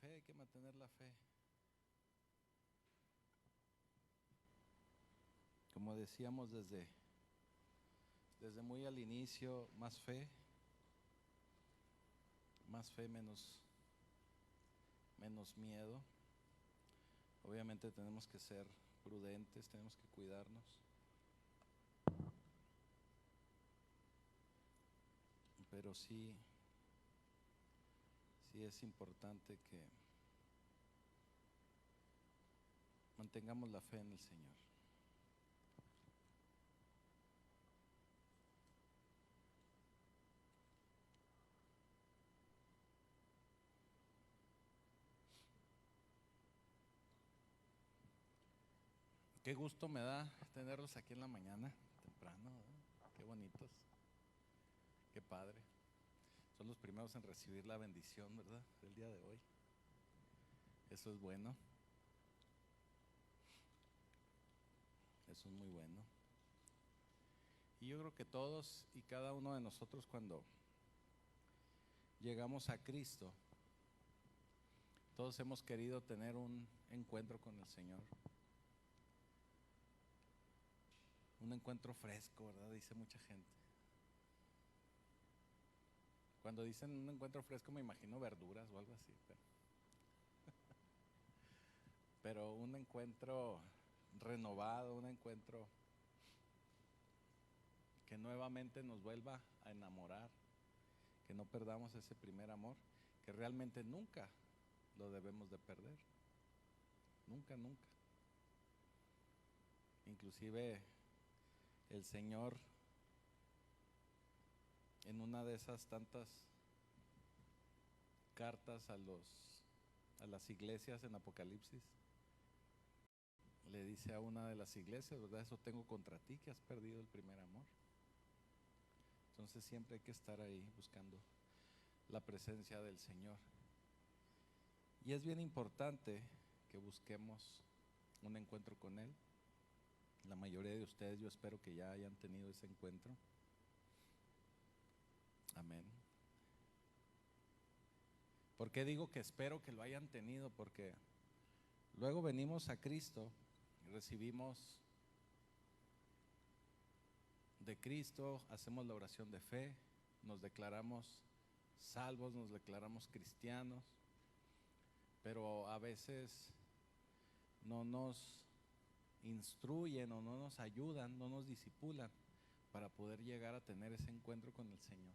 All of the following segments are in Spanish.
fe, hay que mantener la fe. Como decíamos desde muy al inicio, más fe, menos miedo. Obviamente tenemos que ser prudentes, tenemos que cuidarnos. Pero sí es importante que mantengamos la fe en el Señor. Qué gusto me da tenerlos aquí en la mañana, temprano, ¿verdad? Qué bonitos, qué padre. Son los primeros en recibir la bendición, ¿verdad? El día de hoy. Eso es bueno. Eso es muy bueno. Y yo creo que todos y cada uno de nosotros, cuando llegamos a Cristo, todos hemos querido tener un encuentro con el Señor. Un encuentro fresco, ¿verdad? Dice mucha gente. Cuando dicen un encuentro fresco me imagino verduras o algo así, pero un encuentro renovado, un encuentro que nuevamente nos vuelva a enamorar, que no perdamos ese primer amor, que realmente nunca lo debemos de perder. Nunca, nunca. Inclusive el Señor, en una de esas tantas cartas a las iglesias en Apocalipsis, le dice a una de las iglesias, ¿verdad? Eso tengo contra ti, que has perdido el primer amor. Entonces siempre hay que estar ahí buscando la presencia del Señor. Y es bien importante que busquemos un encuentro con Él. La mayoría de ustedes, yo espero que ya hayan tenido ese encuentro. Amén. ¿Por qué digo que espero que lo hayan tenido? Porque luego venimos a Cristo y recibimos de Cristo, hacemos la oración de fe, nos declaramos salvos, nos declaramos cristianos, pero a veces no nos instruyen o no nos ayudan, no nos disipulan para poder llegar a tener ese encuentro con el Señor.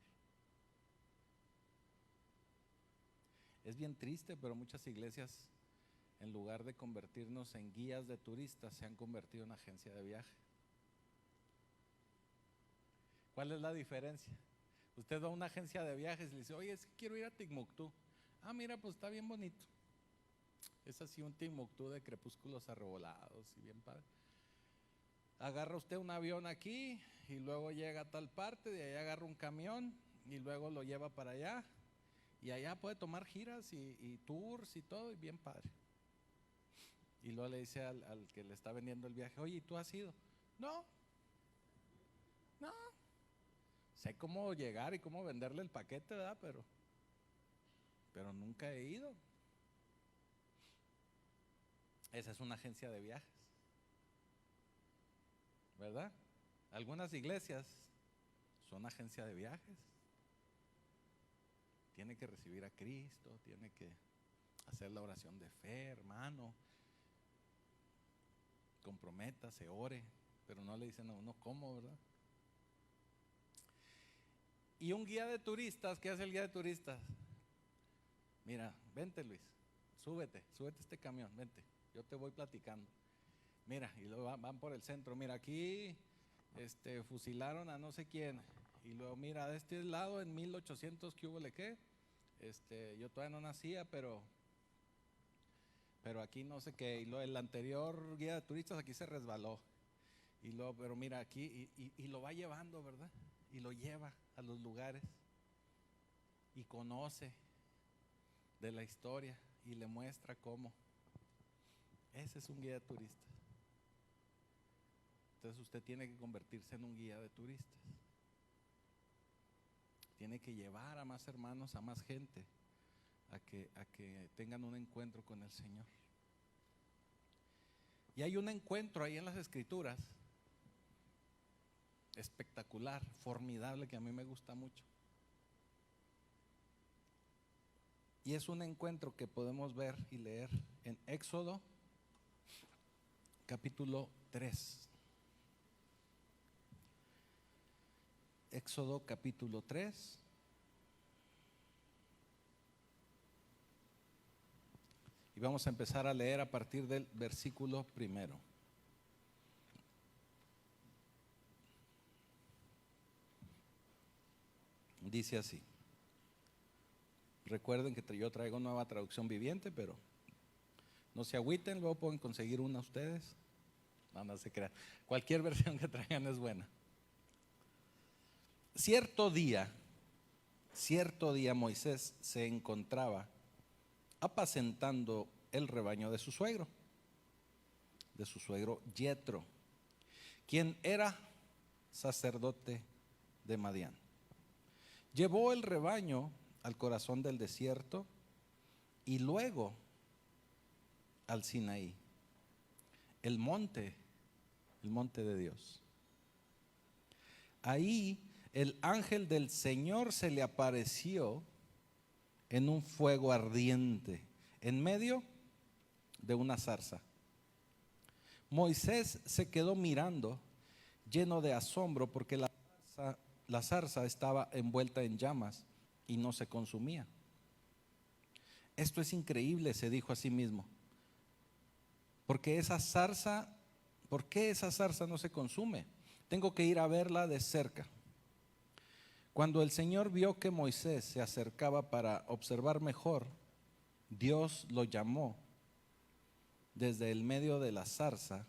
Es bien triste, pero muchas iglesias, en lugar de convertirnos en guías de turistas, se han convertido en agencia de viaje. ¿Cuál es la diferencia? Usted va a una agencia de viajes y le dice, oye, es que quiero ir a Timbuktu. Ah, mira, pues está bien bonito. Es así un Timbuktu de crepúsculos arrebolados y bien padre. Agarra usted un avión aquí y luego llega a tal parte, de ahí agarra un camión y luego lo lleva para allá. Y allá puede tomar giras y tours y todo, y bien padre. Y luego le dice al que le está vendiendo el viaje, oye, ¿y tú has ido? No. Sé cómo llegar y cómo venderle el paquete, ¿verdad? Pero nunca he ido. Esa es una agencia de viajes, ¿verdad? Algunas iglesias son agencia de viajes. Tiene que recibir a Cristo, tiene que hacer la oración de fe, hermano. Comprométase, ore, pero no le dicen a uno cómo, ¿verdad? Y un guía de turistas, ¿qué hace el guía de turistas? Mira, vente Luis, súbete a este camión, vente, yo te voy platicando. Mira, y luego van por el centro, mira, aquí fusilaron a no sé quién, y luego mira, de este lado en 1800, ¿qué hubo le qué? Yo todavía no nacía, pero aquí no sé qué, y luego el anterior guía de turistas aquí se resbaló, y luego, pero mira aquí, y lo va llevando, ¿verdad? Y lo lleva a los lugares, y conoce de la historia, y le muestra cómo. Ese es un guía de turistas. Entonces usted tiene que convertirse en un guía de turistas. Tiene que llevar a más hermanos, a más gente a que tengan un encuentro con el Señor. Y hay un encuentro ahí en las Escrituras espectacular, formidable, que a mí me gusta mucho. Y es un encuentro que podemos ver y leer en Éxodo capítulo 3. Éxodo capítulo 3. Y vamos a empezar a leer a partir del versículo 1. Dice así. Recuerden que yo traigo nueva traducción viviente, pero no se agüiten, luego pueden conseguir una ustedes. No se crean. Cualquier versión que traigan es buena. Cierto día Moisés se encontraba apacentando el rebaño de su suegro Yetro, quien era sacerdote de Madián. Llevó el rebaño al corazón del desierto y luego al Sinaí, el monte de Dios. Ahí el ángel del Señor se le apareció en un fuego ardiente, en medio de una zarza. Moisés se quedó mirando, lleno de asombro, porque la zarza estaba envuelta en llamas y no se consumía. Esto es increíble, se dijo a sí mismo. ¿Por qué esa zarza no se consume? Tengo que ir a verla de cerca. Cuando el Señor vio que Moisés se acercaba para observar mejor, Dios lo llamó desde el medio de la zarza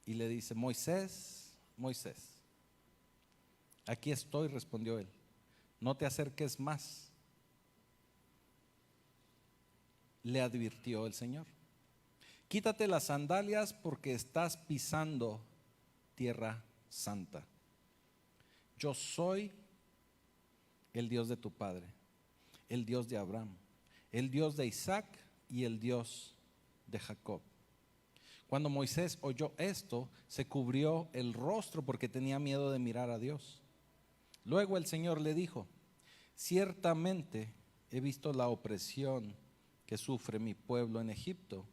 y le dice: Moisés, Moisés. Aquí estoy, respondió él. No te acerques más, le advirtió el Señor. Quítate las sandalias porque estás pisando tierra santa. Yo soy el Dios de tu padre, el Dios de Abraham, el Dios de Isaac y el Dios de Jacob. Cuando Moisés oyó esto, se cubrió el rostro porque tenía miedo de mirar a Dios. Luego el Señor le dijo: ciertamente he visto la opresión que sufre mi pueblo en Egipto.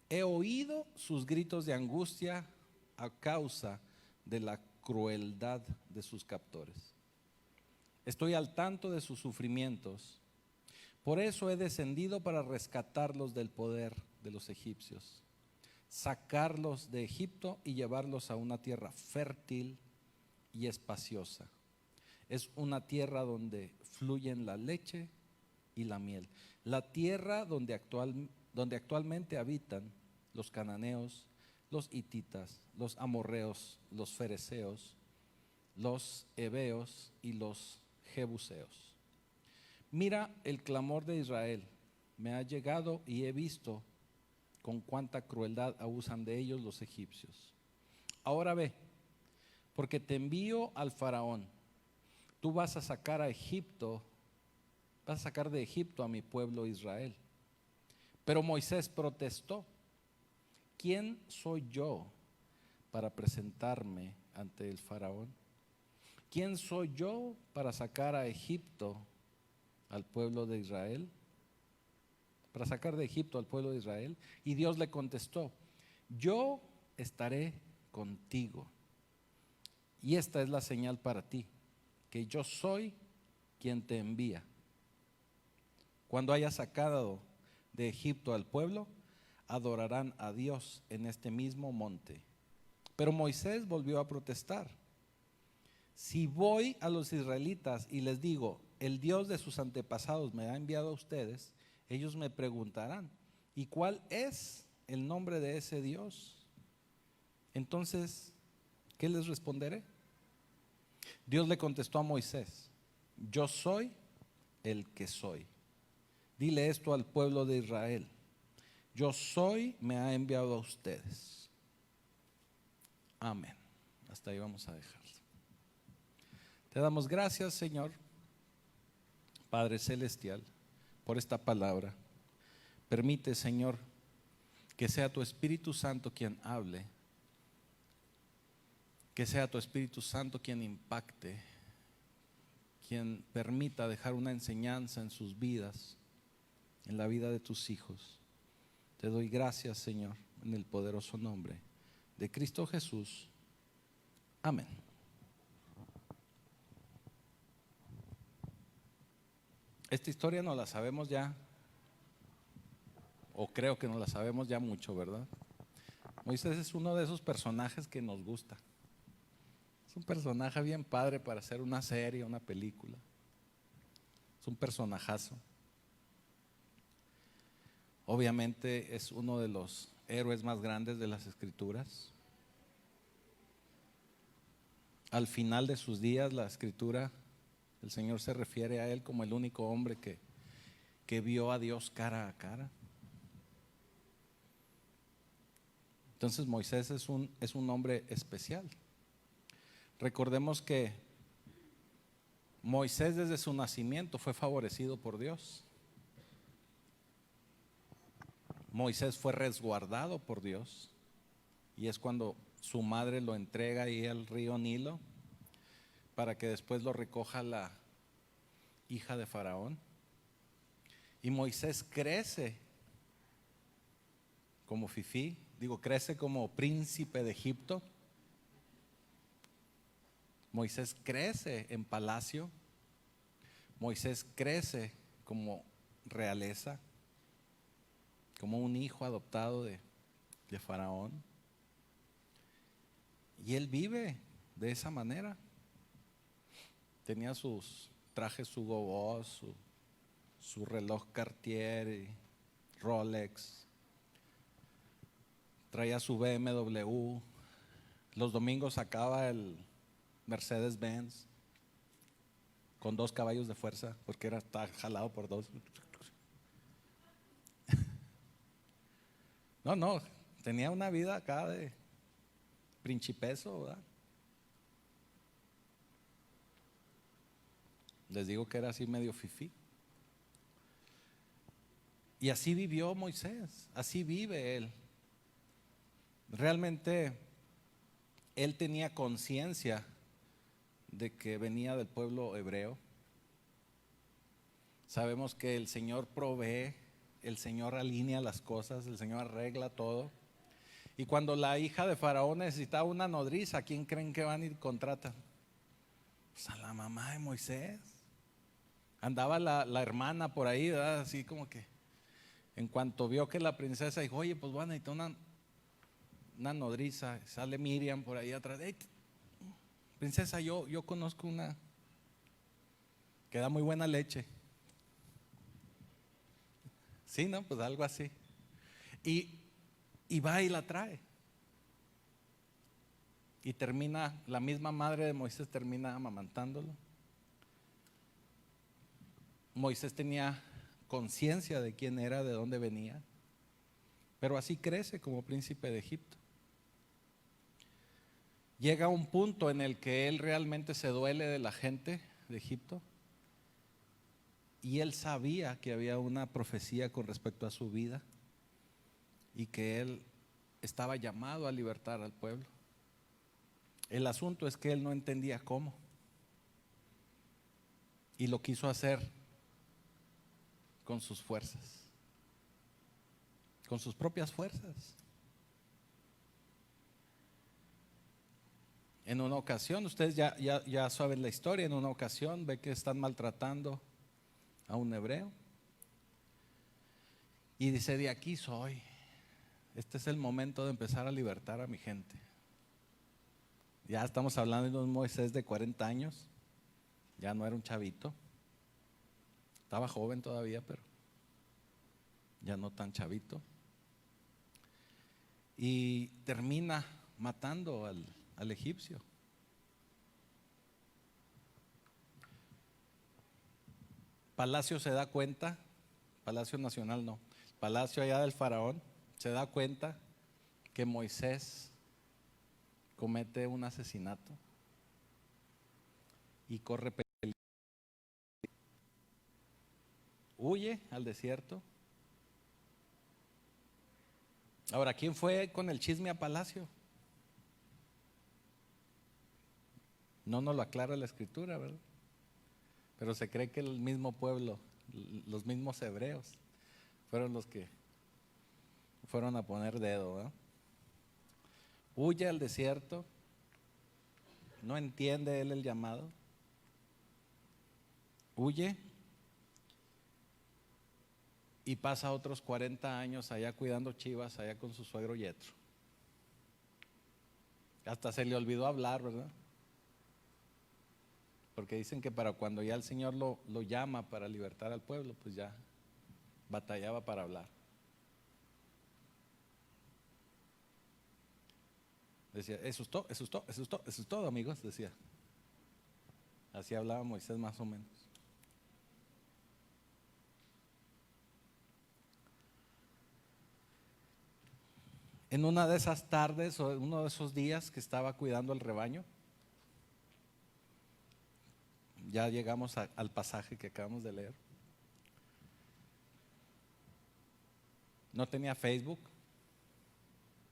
He oído sus gritos de angustia a causa de la crueldad de sus captores. Estoy al tanto de sus sufrimientos. Por eso he descendido para rescatarlos del poder de los egipcios, sacarlos de Egipto y llevarlos a una tierra fértil y espaciosa. Es una tierra donde fluyen la leche y la miel. La tierra donde actualmente habitan los cananeos, los hititas, los amorreos, los fereceos, los heveos y los jebuseos. Mira, el clamor de Israel me ha llegado y he visto con cuánta crueldad abusan de ellos los egipcios. Ahora ve, porque te envío al faraón. Tú vas a sacar de Egipto a mi pueblo Israel. Pero Moisés protestó: ¿quién soy yo para presentarme ante el faraón? ¿Quién soy yo para sacar a Egipto al pueblo de Israel? Para sacar de Egipto al pueblo de Israel. Y Dios le contestó: yo estaré contigo. Y esta es la señal para ti, que yo soy quien te envía. Cuando haya sacado de Egipto al pueblo, adorarán a Dios en este mismo monte. Pero Moisés volvió a protestar: si voy a los israelitas y les digo, el Dios de sus antepasados me ha enviado a ustedes, ellos me preguntarán, ¿y cuál es el nombre de ese Dios? Entonces, ¿qué les responderé? Dios le contestó a Moisés: yo soy el que soy. Dile esto al pueblo de Israel: yo soy, me ha enviado a ustedes. Amén. Hasta ahí vamos a dejar. Te damos gracias, Señor, Padre Celestial, por esta palabra. Permite, Señor, que sea tu Espíritu Santo quien hable, que sea tu Espíritu Santo quien impacte, quien permita dejar una enseñanza en sus vidas, en la vida de tus hijos. Te doy gracias, Señor, en el poderoso nombre de Cristo Jesús. Amén. Esta historia no la sabemos ya, o creo que no la sabemos ya mucho, ¿verdad? Moisés es uno de esos personajes que nos gusta. Es un personaje bien padre para hacer una serie, una película. Es un personajazo. Obviamente es uno de los héroes más grandes de las Escrituras. Al final de sus días, la Escritura, el Señor se refiere a él como el único hombre que vio a Dios cara a cara. Entonces Moisés es un hombre especial. Recordemos que Moisés desde su nacimiento fue favorecido por Dios. Moisés fue resguardado por Dios, y es cuando su madre lo entrega ahí al río Nilo para que después lo recoja la hija de Faraón. Y Moisés crece como fifí, crece como príncipe de Egipto. Moisés crece en palacio. Moisés crece como realeza, como un hijo adoptado de Faraón. Y él vive de esa manera. Tenía sus trajes Hugo Boss, su reloj Cartier y Rolex. Traía su BMW. Los domingos sacaba el Mercedes-Benz con 2 caballos de fuerza, porque estaba jalado por 2. No, tenía una vida acá de principeso, ¿verdad? Les digo que era así medio fifí. Y así vivió Moisés, así vive él. Realmente él tenía conciencia de que venía del pueblo hebreo. Sabemos que el Señor provee, el Señor alinea las cosas, el Señor arregla todo. Y cuando la hija de Faraón necesitaba una nodriza, ¿a quién creen que van y contratan? Pues a la mamá de Moisés. Andaba la hermana por ahí, ¿verdad? Así como que en cuanto vio que la princesa dijo, oye, pues van a necesitar una nodriza. Sale Miriam por ahí atrás. Hey, princesa, yo conozco una que da muy buena leche. Sí, ¿no? Pues algo así. Y va y la trae. Y termina, la misma madre de Moisés termina amamantándolo. Moisés tenía conciencia de quién era, de dónde venía, pero así crece como príncipe de Egipto. Llega a un punto en el que él realmente se duele de la gente de Egipto, y él sabía que había una profecía con respecto a su vida y que él estaba llamado a libertar al pueblo. El asunto es que él no entendía cómo, y lo quiso hacer con sus fuerzas, con sus propias fuerzas. En una ocasión, ustedes ya saben la historia, en una ocasión ve que están maltratando a un hebreo y dice, de aquí soy, este es el momento de empezar a libertar a mi gente. Ya estamos hablando de un Moisés de 40 años, ya no era un chavito, estaba joven todavía, pero ya no tan chavito. Y termina matando al egipcio. Palacio se da cuenta, Palacio Nacional no, Palacio allá del faraón, se da cuenta que Moisés comete un asesinato y corre peligro. huye al desierto. Ahora, ¿quién fue con el chisme a palacio? No nos lo aclara la escritura, ¿verdad? Pero se cree que el mismo pueblo, los mismos hebreos, fueron los que fueron a poner dedo, ¿verdad? Huye al desierto, no entiende él el llamado, huye y pasa otros 40 años allá cuidando chivas, allá con su suegro Yetro. Hasta se le olvidó hablar, ¿verdad? Porque dicen que para cuando ya el Señor lo llama para libertar al pueblo, pues ya batallaba para hablar. Decía, eso es todo, eso es todo, eso es todo, eso es todo, amigos, decía. Así hablaba Moisés más o menos. En una de esas tardes o en uno de esos días que estaba cuidando el rebaño, ya llegamos al pasaje que acabamos de leer. No tenía Facebook,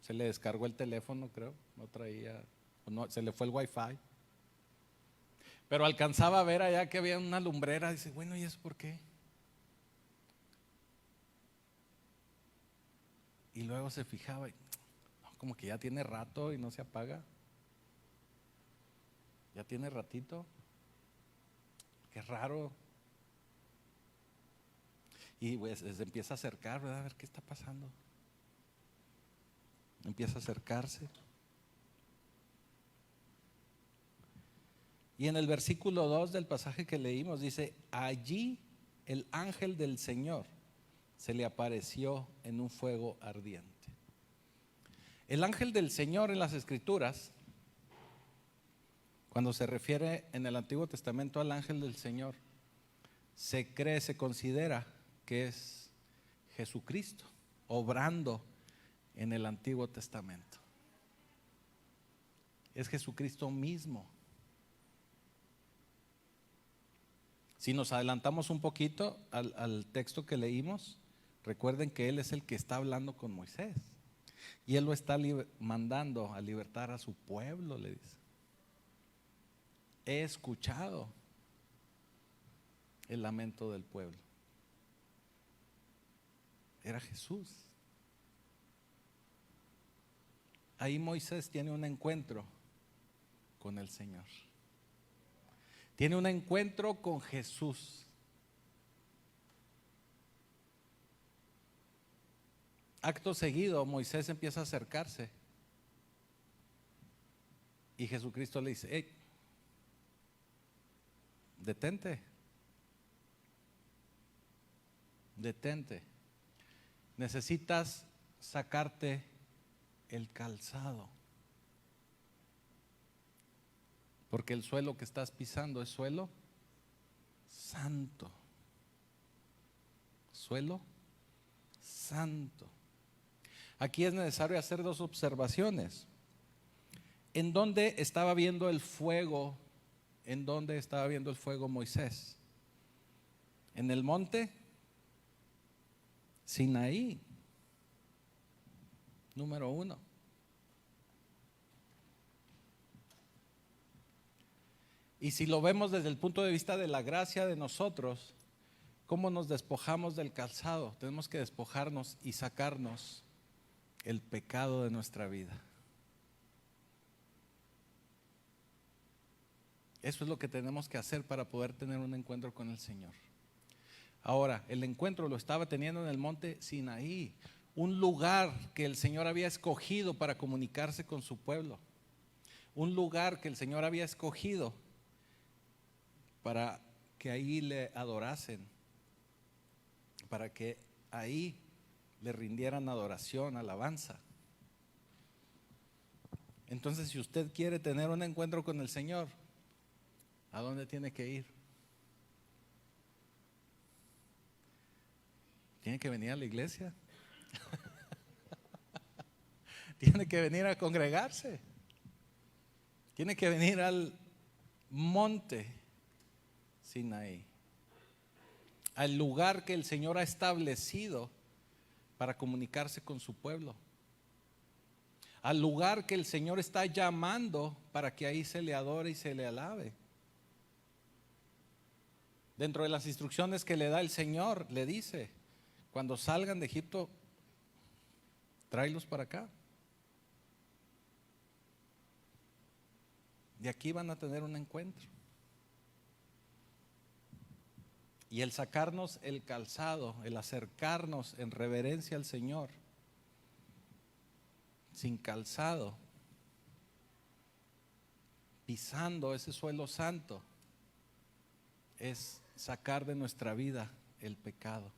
se le descargó el teléfono, creo, no traía, no, se le fue el wifi. Pero alcanzaba a ver allá que había una lumbrera, dice, bueno, ¿y eso por qué? Y luego se fijaba, como que ya tiene rato y no se apaga. Ya tiene ratito. Qué raro. Y pues se empieza a acercar, ¿verdad? A ver qué está pasando. Empieza a acercarse. Y en el versículo 2 del pasaje que leímos dice, allí el ángel del Señor se le apareció en un fuego ardiente. El ángel del Señor en las Escrituras, cuando se refiere en el Antiguo Testamento al ángel del Señor, se cree, se considera que es Jesucristo, obrando en el Antiguo Testamento. Es Jesucristo mismo. Si nos adelantamos un poquito al texto que leímos, recuerden que Él es el que está hablando con Moisés. Y Él lo está mandando a libertar a su pueblo, le dice. He escuchado el lamento del pueblo. Era Jesús. Ahí Moisés tiene un encuentro con el Señor. Tiene un encuentro con Jesús. Acto seguido, Moisés empieza a acercarse. Y Jesucristo le dice, hey, detente. Detente. Necesitas sacarte el calzado. Porque el suelo que estás pisando es suelo santo. Suelo santo. Aquí es necesario hacer dos observaciones. ¿En dónde estaba viendo el fuego? ¿En dónde estaba viendo el fuego Moisés? ¿En el monte Sinaí? Número 1. Y si lo vemos desde el punto de vista de la gracia de nosotros, ¿cómo nos despojamos del calzado? Tenemos que despojarnos y sacarnos el pecado de nuestra vida. Eso es lo que tenemos que hacer para poder tener un encuentro con el Señor. Ahora, el encuentro lo estaba teniendo en el monte Sinaí, un lugar que el Señor había escogido para comunicarse con su pueblo. Un lugar que el Señor había escogido para que ahí le adorasen, para que ahí le rindieran adoración, alabanza. Entonces, si usted quiere tener un encuentro con el Señor, ¿a dónde tiene que ir? Tiene que venir a la iglesia. Tiene que venir a congregarse. Tiene que venir al monte Sinaí. al lugar que el Señor ha establecido para comunicarse con su pueblo, al lugar que el Señor está llamando para que ahí se le adore y se le alabe. Dentro de las instrucciones que le da el Señor, le dice: cuando salgan de Egipto, tráelos para acá. De aquí van a tener un encuentro. Y el sacarnos el calzado, el acercarnos en reverencia al Señor, sin calzado, pisando ese suelo santo, es sacar de nuestra vida el pecado.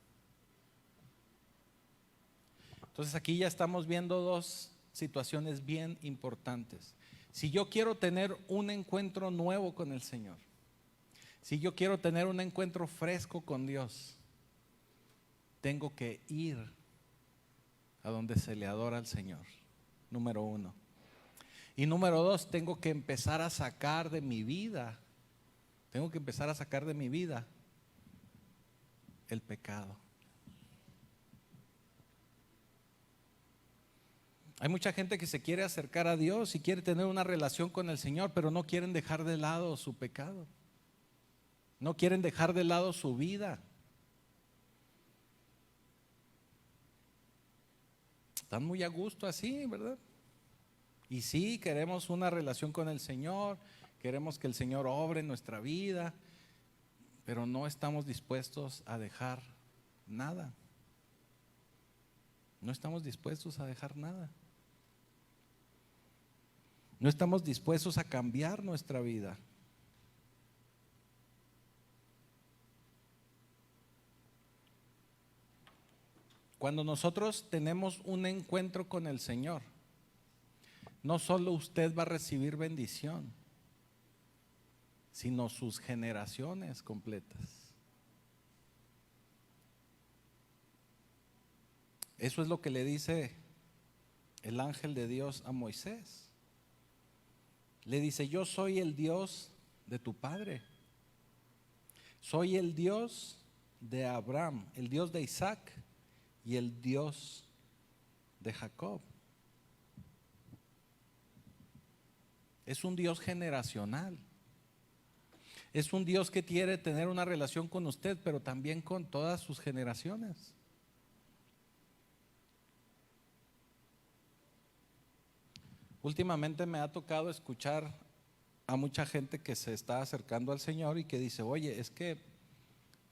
Entonces aquí ya estamos viendo dos situaciones bien importantes. Si yo quiero tener un encuentro nuevo con el Señor, si yo quiero tener un encuentro fresco con Dios, tengo que ir a donde se le adora al Señor, número uno. Y número dos, tengo que empezar a sacar de mi vida, el pecado. Hay mucha gente que se quiere acercar a Dios y quiere tener una relación con el Señor, pero no quieren dejar de lado su pecado. No quieren dejar de lado su vida. Están muy a gusto así, ¿verdad? Y sí, queremos una relación con el Señor, queremos que el Señor obre en nuestra vida, pero no estamos dispuestos a dejar nada. No estamos dispuestos a dejar nada. No estamos dispuestos a cambiar nuestra vida. Cuando nosotros tenemos un encuentro con el Señor, no solo usted va a recibir bendición, sino sus generaciones completas. Eso es lo que le dice el ángel de Dios a Moisés. Le dice: yo soy el Dios de tu padre, soy el Dios de Abraham, el Dios de Isaac y el Dios de Jacob. Es un Dios generacional. Es un Dios que quiere tener una relación con usted, pero también con todas sus generaciones. Últimamente me ha tocado escuchar a mucha gente que se está acercando al Señor y que dice: oye, es que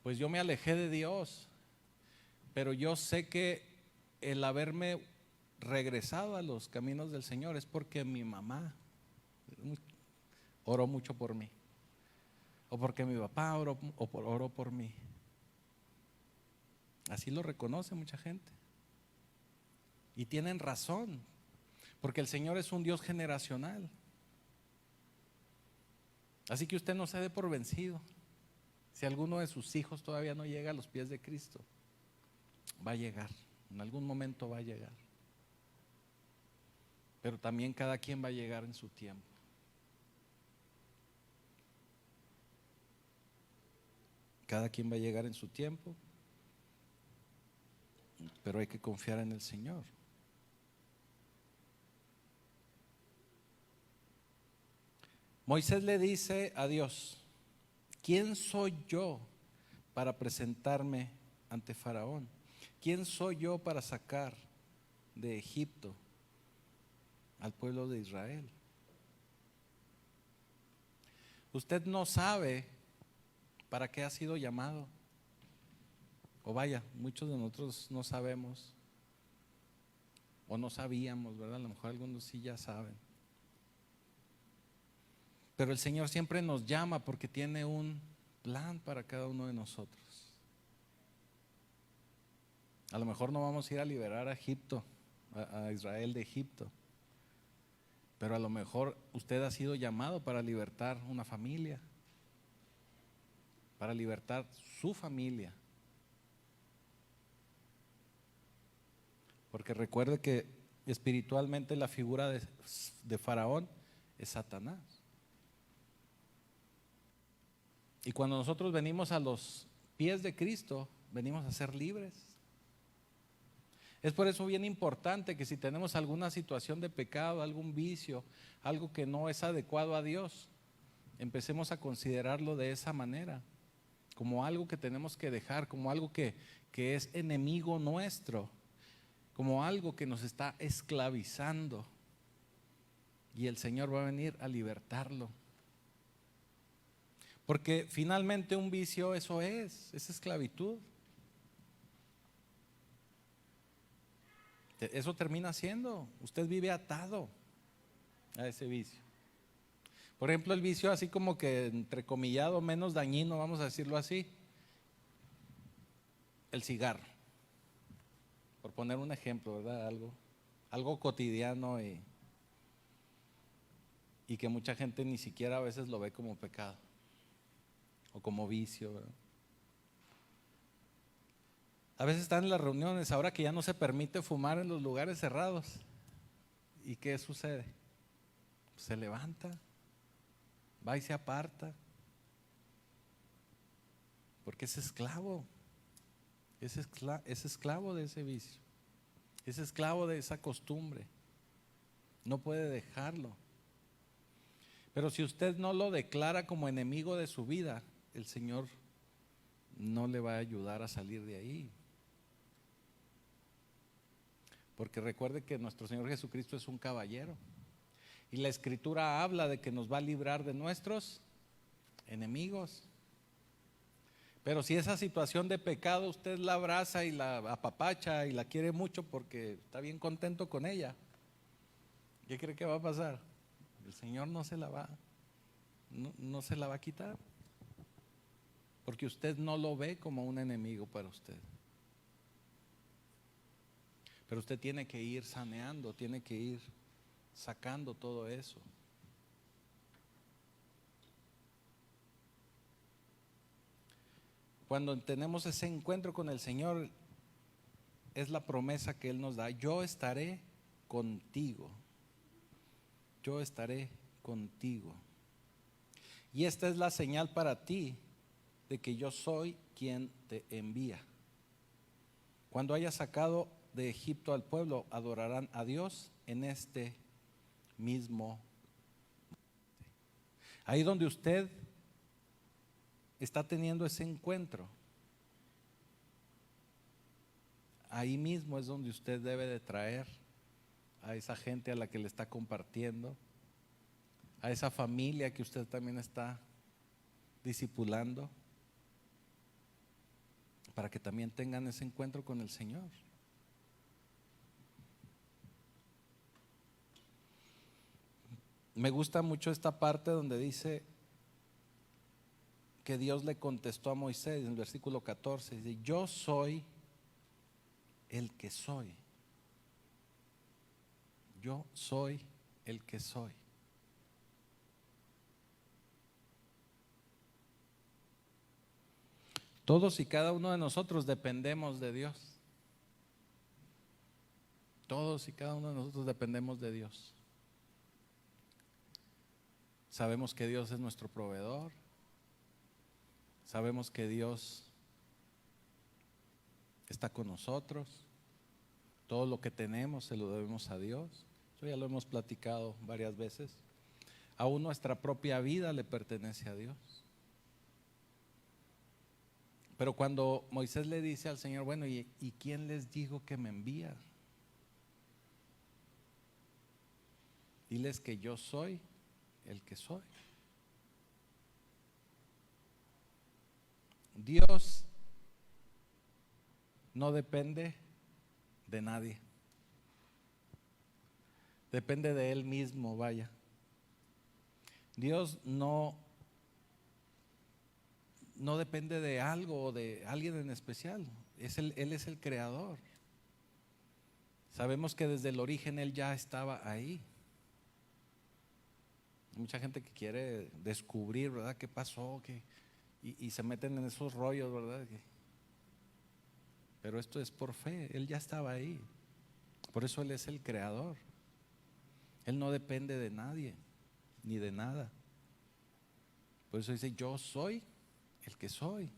pues yo me alejé de Dios, pero yo sé que el haberme regresado a los caminos del Señor es porque mi mamá oró mucho por mí, o porque mi papá oró por mí. Así lo reconoce mucha gente. Y tienen razón, porque el Señor es un Dios generacional. Así que usted no se dé por vencido. Si alguno de sus hijos todavía no llega a los pies de Cristo, va a llegar, en algún momento va a llegar. Pero también cada quien va a llegar en su tiempo. Cada quien va a llegar en su tiempo, pero hay que confiar en el Señor. Moisés le dice a Dios: ¿quién soy yo para presentarme ante Faraón? ¿Quién soy yo para sacar de Egipto al pueblo de Israel? Usted no sabe para qué ha sido llamado. O vaya, muchos de nosotros no sabemos, o no sabíamos, ¿verdad? A lo mejor algunos sí ya saben. Pero el Señor siempre nos llama porque tiene un plan para cada uno de nosotros. A lo mejor no vamos a ir a liberar a Egipto, a Israel de Egipto, pero a lo mejor usted ha sido llamado para libertar una familia, para libertar su familia. Porque recuerde que espiritualmente la figura de Faraón es Satanás. Y cuando nosotros venimos a los pies de Cristo, venimos a ser libres. Es por eso bien importante que si tenemos alguna situación de pecado, algún vicio, algo que no es adecuado a Dios, empecemos a considerarlo de esa manera, como algo que tenemos que dejar, como algo que es enemigo nuestro, como algo que nos está esclavizando, y el Señor va a venir a libertarlo. Porque finalmente un vicio eso es esclavitud. Eso termina siendo, usted vive atado a ese vicio. Por ejemplo, el vicio así como que entrecomillado, menos dañino, vamos a decirlo así, el cigarro, por poner un ejemplo, ¿verdad? Algo cotidiano y que mucha gente ni siquiera a veces lo ve como pecado o como vicio, ¿verdad? A veces están en las reuniones, ahora que ya no se permite fumar en los lugares cerrados. ¿Y qué sucede? Se levanta, va y se aparta, porque es esclavo, es esclavo de ese vicio, es esclavo de esa costumbre, no puede dejarlo. Pero si usted no lo declara como enemigo de su vida, el Señor no le va a ayudar a salir de ahí. Porque recuerde que nuestro Señor Jesucristo es un caballero. Y la Escritura habla de que nos va a librar de nuestros enemigos. Pero si esa situación de pecado usted la abraza y la apapacha y la quiere mucho porque está bien contento con ella, ¿qué cree que va a pasar? El Señor no se la va a quitar. Porque usted no lo ve como un enemigo para usted. Pero usted tiene que ir saneando, tiene que ir sacando todo eso. Cuando tenemos ese encuentro con el Señor, es la promesa que Él nos da: yo estaré contigo, yo estaré contigo. Y esta es la señal para ti de que yo soy quien te envía. Cuando haya sacado de Egipto al pueblo, adorarán a Dios en este mismo monte. Ahí donde usted está teniendo ese encuentro, ahí mismo es donde usted debe de traer a esa gente a la que le está compartiendo, a esa familia que usted también está discipulando, para que también tengan ese encuentro con el Señor. Me gusta mucho esta parte donde dice que Dios le contestó a Moisés en el versículo 14, dice: yo soy el que soy. Yo soy el que soy. Todos y cada uno de nosotros dependemos de Dios. Todos y cada uno de nosotros dependemos de Dios. Sabemos que Dios es nuestro proveedor. Sabemos que Dios está con nosotros. Todo lo que tenemos se lo debemos a Dios. Eso ya lo hemos platicado varias veces. Aún nuestra propia vida le pertenece a Dios. Pero cuando Moisés le dice al Señor: bueno, ¿y quién les dijo que me envía? Diles que yo soy el que soy. Dios no depende de nadie. Depende de Él mismo, vaya. Dios no depende de algo o de alguien en especial. Él es el creador. Sabemos que desde el origen Él ya estaba ahí. Hay mucha gente que quiere descubrir, ¿verdad?, qué pasó, y se meten en esos rollos, ¿verdad? Pero esto es por fe. Él ya estaba ahí. Por eso Él es el creador. Él no depende de nadie ni de nada. Por eso dice: yo soy el que soy.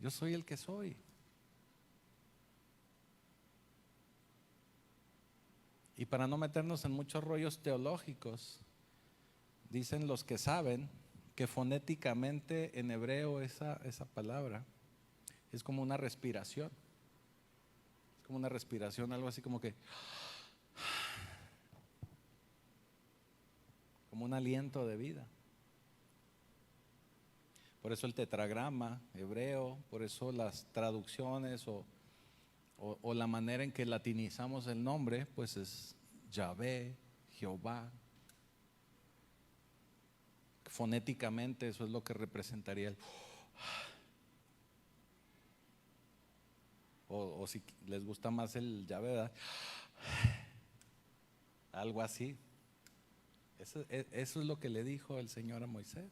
Yo soy el que soy. Y para no meternos en muchos rollos teológicos, dicen los que saben que fonéticamente en hebreo esa palabra es como una respiración. Es como una respiración, algo así como que, como un aliento de vida. Por eso el tetragrama hebreo, por eso las traducciones o la manera en que latinizamos el nombre, pues es Yahvé, Jehová. Fonéticamente eso es lo que representaría el... O si les gusta más el Yahvé, ¿verdad? Algo así. Eso es lo que le dijo el Señor a Moisés.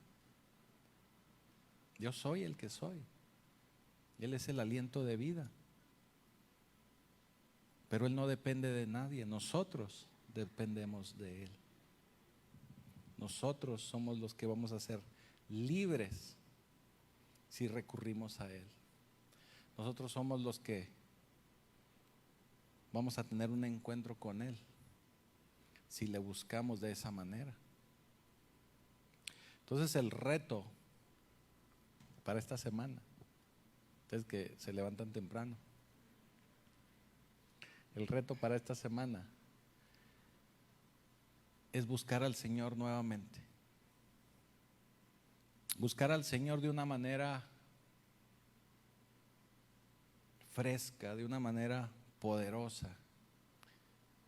Yo soy el que soy. Él es el aliento de vida. Pero Él no depende de nadie, nosotros dependemos de Él. Nosotros somos los que vamos a ser libres si recurrimos a Él. Nosotros somos los que vamos a tener un encuentro con Él si le buscamos de esa manera. Entonces el reto para esta semana, ustedes que se levantan temprano, el reto para esta semana es buscar al Señor nuevamente. Buscar al Señor de una manera fresca, de una manera poderosa.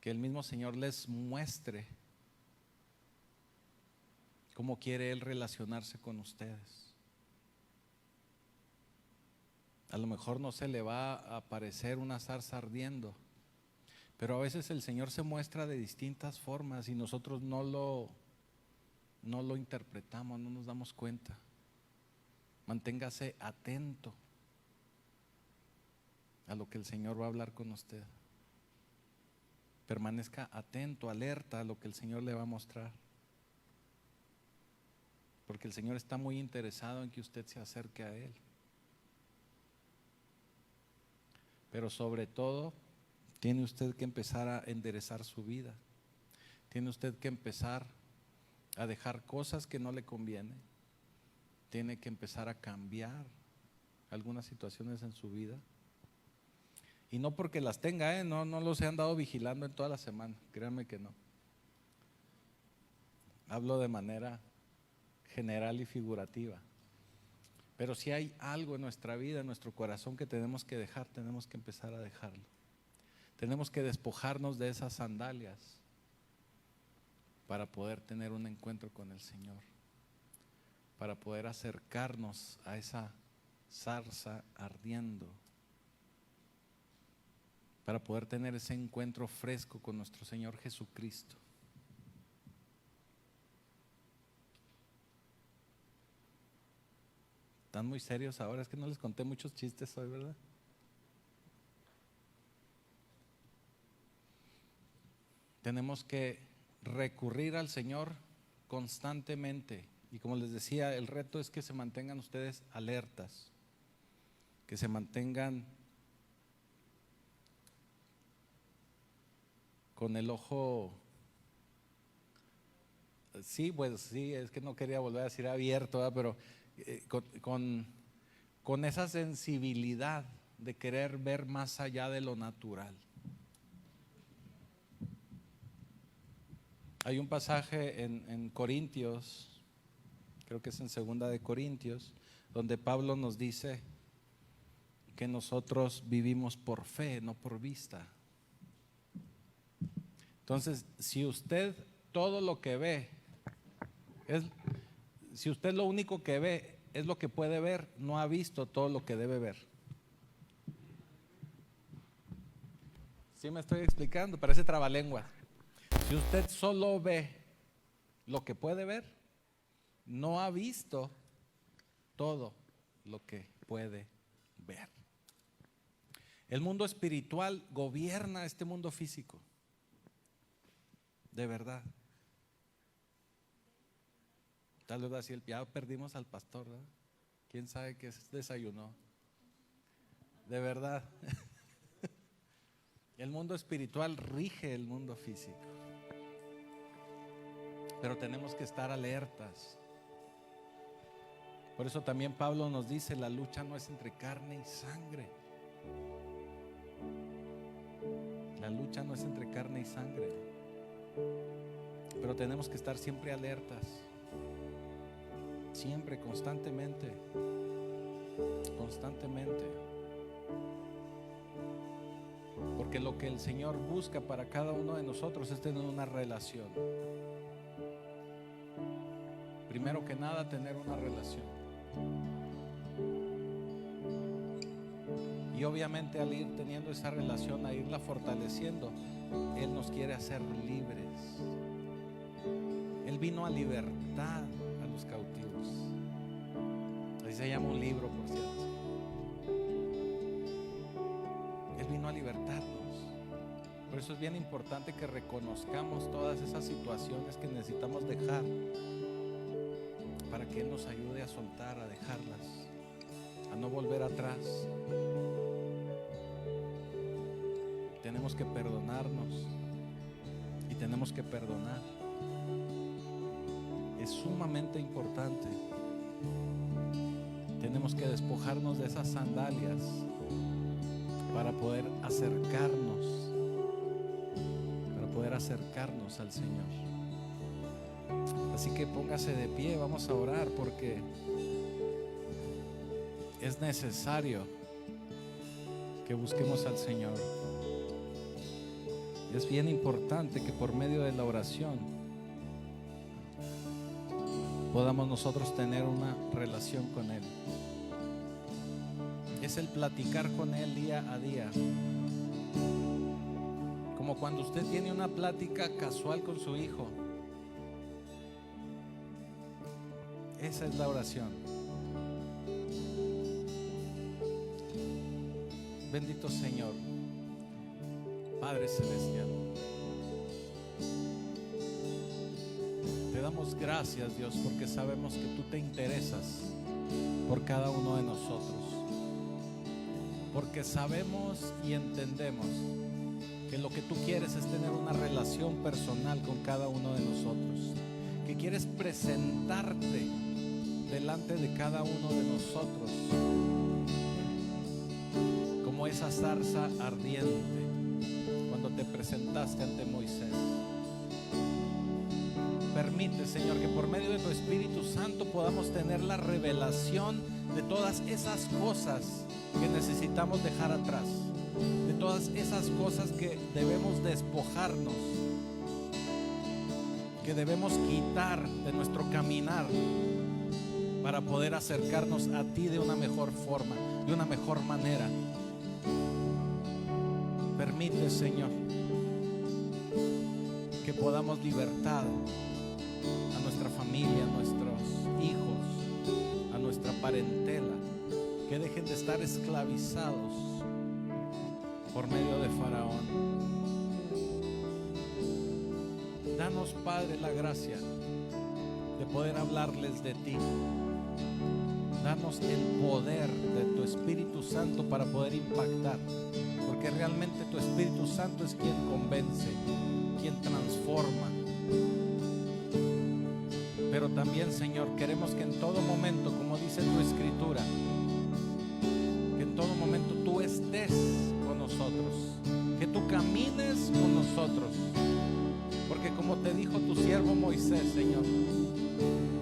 Que el mismo Señor les muestre cómo quiere Él relacionarse con ustedes. A lo mejor no se le va a aparecer una zarza ardiendo, pero a veces el Señor se muestra de distintas formas y nosotros no lo interpretamos, no nos damos cuenta. Manténgase atento a lo que el Señor va a hablar con usted. Permanezca atento, alerta a lo que el Señor le va a mostrar. Porque el Señor está muy interesado en que usted se acerque a Él. Pero sobre todo, tiene usted que empezar a enderezar su vida. Tiene usted que empezar a dejar cosas que no le convienen. Tiene que empezar a cambiar algunas situaciones en su vida. Y no porque las tenga, no los he andado vigilando en toda la semana, créanme que no. Hablo de manera general y figurativa. Pero si hay algo en nuestra vida, en nuestro corazón que tenemos que dejar, tenemos que empezar a dejarlo. Tenemos que despojarnos de esas sandalias para poder tener un encuentro con el Señor, para poder acercarnos a esa zarza ardiendo, para poder tener ese encuentro fresco con nuestro Señor Jesucristo. Están muy serios ahora, es que no les conté muchos chistes hoy, ¿verdad? Tenemos que recurrir al Señor constantemente. Y como les decía, el reto es que se mantengan ustedes alertas, que se mantengan con el ojo, sí, pues sí, es que no quería volver a decir abierto, ¿verdad? Pero con esa sensibilidad de querer ver más allá de lo natural. Hay un pasaje en Corintios, creo que es en 2 de Corintios, donde Pablo nos dice que nosotros vivimos por fe, no por vista. Entonces, si usted todo lo que ve si usted lo único que ve es lo que puede ver, no ha visto todo lo que debe ver. ¿Sí me estoy explicando? Parece trabalengua. Si usted solo ve lo que puede ver, no ha visto todo lo que puede ver. El mundo espiritual gobierna este mundo físico. De verdad. Tal vez así, ya perdimos al pastor, ¿verdad? ¿Quién sabe qué desayunó? de verdad. El mundo espiritual rige el mundo físico, pero tenemos que estar alertas. Por eso también Pablo nos dice: la lucha no es entre carne y sangre. La lucha no es entre carne y sangre, pero tenemos que estar siempre alertas, siempre, constantemente. Porque lo que el Señor busca para cada uno de nosotros es tener una relación. Primero que nada, tener una relación. Y obviamente al ir teniendo esa relación, a irla fortaleciendo, Él nos quiere hacer libres. Él vino a libertar a los cautivos. Así se llama un libro, por cierto. Él vino a libertarnos. Por eso es bien importante que reconozcamos todas esas situaciones que necesitamos dejar, para que Él nos ayude a soltar, a dejarlas, a no volver atrás. Tenemos que perdonarnos y tenemos que perdonar. Es sumamente importante. Tenemos que despojarnos de esas sandalias para poder acercarnos al Señor. Así que póngase de pie, vamos a orar, porque es necesario que busquemos al Señor. Es bien importante que por medio de la oración podamos nosotros tener una relación con Él. Es el platicar con Él día a día. Como cuando usted tiene una plática casual con su hijo. Esa es la oración. Bendito Señor, Padre Celestial, te damos gracias, Dios, porque sabemos que tú te interesas por cada uno de nosotros, porque sabemos y entendemos que lo que tú quieres es tener una relación personal con cada uno de nosotros, que quieres presentarte delante de cada uno de nosotros como esa zarza ardiente cuando te presentaste ante Moisés. Permite, Señor, que por medio de tu Espíritu Santo podamos tener la revelación de todas esas cosas que necesitamos dejar atrás, de todas esas cosas que debemos despojarnos, que debemos quitar de nuestro caminar para poder acercarnos a ti de una mejor forma, de una mejor manera. Permite, Señor, que podamos libertar a nuestra familia, a nuestros hijos, a nuestra parentela, que dejen de estar esclavizados por medio de Faraón. Danos, Padre, la gracia de poder hablarles de ti. Danos el poder de tu Espíritu Santo para poder impactar, porque realmente tu Espíritu Santo es quien convence, quien transforma. Pero también, Señor, queremos que en todo momento, como dice tu Escritura, que en todo momento tú estés con nosotros, que tú camines con nosotros, porque como te dijo tu siervo Moisés, Señor,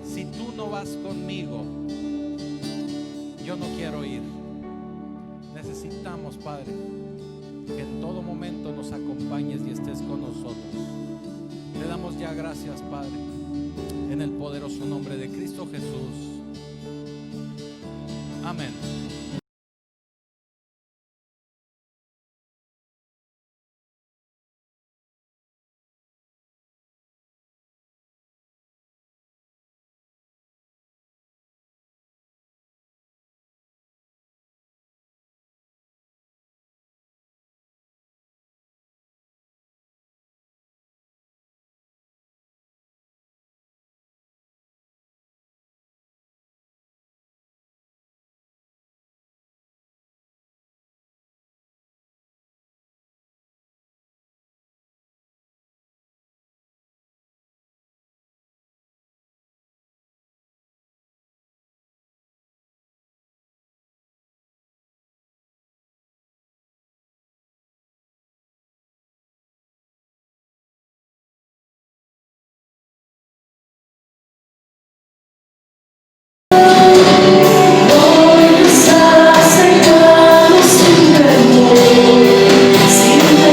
si tú no vas conmigo, yo no quiero ir. Necesitamos, Padre, que en todo momento nos acompañes y estés con nosotros. Te damos ya gracias, Padre, en el poderoso nombre de Cristo Jesús. Amén.